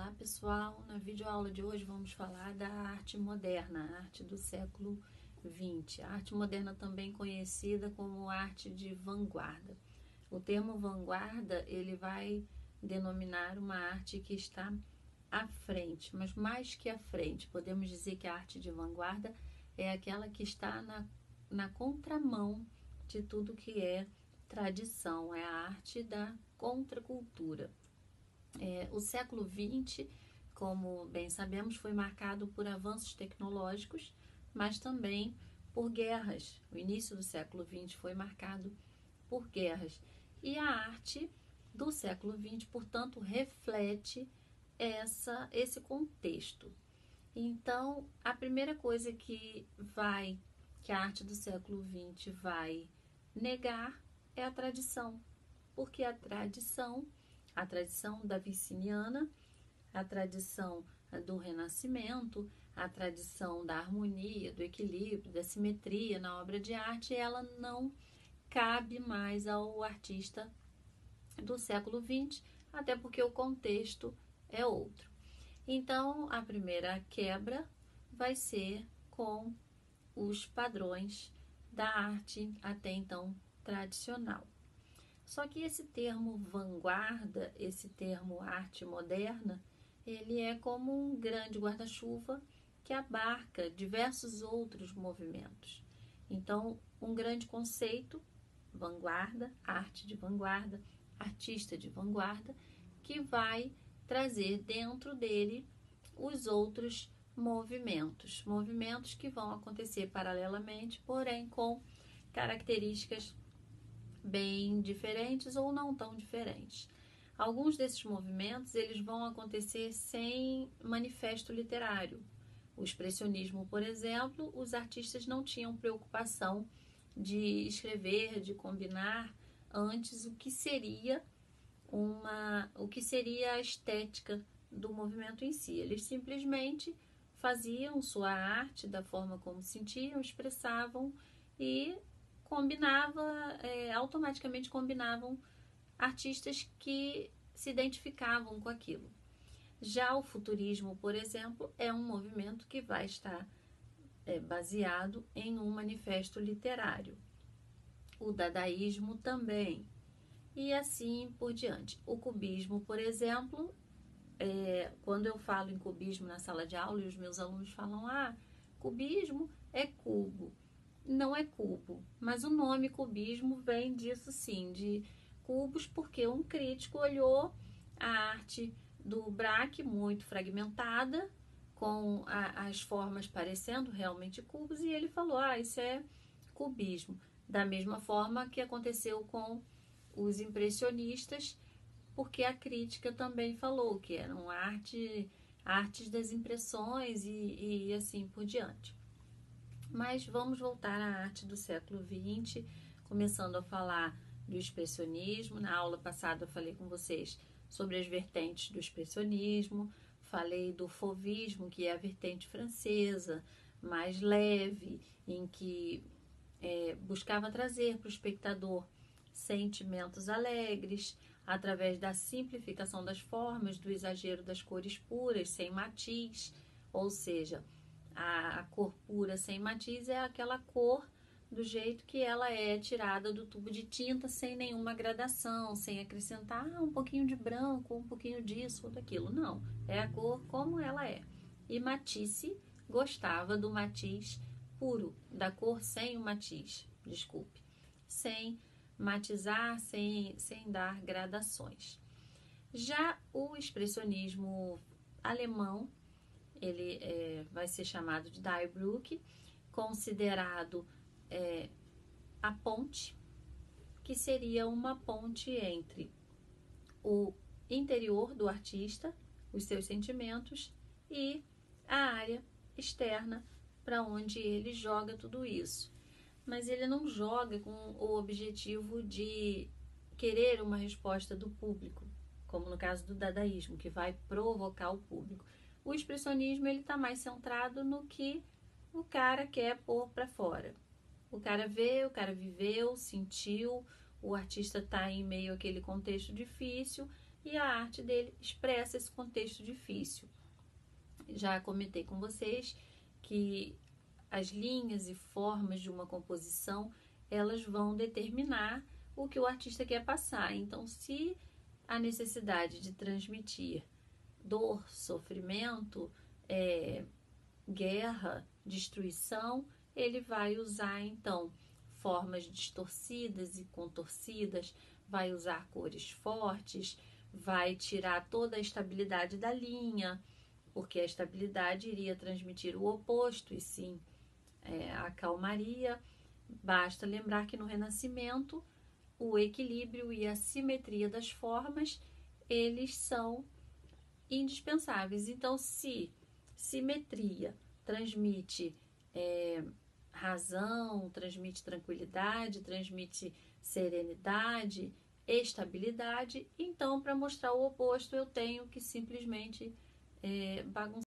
Olá pessoal, na videoaula de hoje vamos falar da arte moderna, a arte do século XX. A arte moderna também conhecida como arte de vanguarda. O termo vanguarda ele vai denominar uma arte que está à frente, mas mais que à frente, podemos dizer que a arte de vanguarda é aquela que está na contramão de tudo que é tradição, é a arte da contracultura. O século XX, como bem sabemos, foi marcado por avanços tecnológicos, mas também por guerras. O início do século XX foi marcado por guerras. E a arte do século XX, portanto, reflete esse contexto. Então, a primeira coisa que a arte do século XX vai negar é a tradição, porque a tradição daviciniana, a tradição do Renascimento, a tradição da harmonia, do equilíbrio, da simetria na obra de arte, ela não cabe mais ao artista do século XX, até porque o contexto é outro. Então, a primeira quebra vai ser com os padrões da arte até então tradicional. Só que esse termo vanguarda, esse termo arte moderna, ele é como um grande guarda-chuva que abarca diversos outros movimentos. Então, um grande conceito, vanguarda, arte de vanguarda, artista de vanguarda, que vai trazer dentro dele os outros movimentos que vão acontecer paralelamente, porém com características bem diferentes ou não tão diferentes. Alguns desses movimentos eles vão acontecer sem manifesto literário. O expressionismo, por exemplo, os artistas não tinham preocupação de escrever, de combinar antes o que seria a estética do movimento em si. Eles simplesmente faziam sua arte da forma como sentiam, expressavam e automaticamente combinavam artistas que se identificavam com aquilo. Já o futurismo, por exemplo, é um movimento que vai estar baseado em um manifesto literário. O dadaísmo também. E assim por diante. O cubismo, por exemplo, quando eu falo em cubismo na sala de aula e os meus alunos falam, cubismo é cubo. Não é cubo, mas o nome cubismo vem disso sim, de cubos, porque um crítico olhou a arte do Braque muito fragmentada, com as formas parecendo realmente cubos, e ele falou, isso é cubismo. Da mesma forma que aconteceu com os impressionistas, porque a crítica também falou que eram artes das impressões e assim por diante. Mas vamos voltar à arte do século XX, começando a falar do expressionismo. Na aula passada eu falei com vocês sobre as vertentes do expressionismo, falei do fauvismo, que é a vertente francesa, mais leve, em que buscava trazer para o espectador sentimentos alegres, através da simplificação das formas, do exagero das cores puras, sem matiz, ou seja, a cor pura sem matiz é aquela cor do jeito que ela é tirada do tubo de tinta, sem nenhuma gradação, sem acrescentar um pouquinho de branco, um pouquinho disso ou daquilo. Não, é a cor como ela é. E Matisse gostava do matiz puro, da cor sem o matiz, desculpe, sem matizar, sem dar gradações. Já o expressionismo alemão, ele vai ser chamado de Die Brücke, considerado a ponte, que seria uma ponte entre o interior do artista, os seus sentimentos, e a área externa para onde ele joga tudo isso. Mas ele não joga com o objetivo de querer uma resposta do público, como no caso do dadaísmo, que vai provocar o público. O expressionismo ele está mais centrado no que o cara quer pôr para fora. O cara vê, o cara viveu, sentiu, o artista está em meio àquele contexto difícil e a arte dele expressa esse contexto difícil. Já comentei com vocês que as linhas e formas de uma composição, elas vão determinar o que o artista quer passar. Então, se a necessidade de transmitir dor, sofrimento, guerra, destruição, ele vai usar então formas distorcidas e contorcidas, vai usar cores fortes, vai tirar toda a estabilidade da linha, porque a estabilidade iria transmitir o oposto, e sim a calmaria. Basta lembrar que no Renascimento o equilíbrio e a simetria das formas, eles são indispensáveis. Então, se simetria transmite razão, transmite tranquilidade, transmite serenidade, estabilidade, então, para mostrar o oposto, eu tenho que simplesmente bagunçar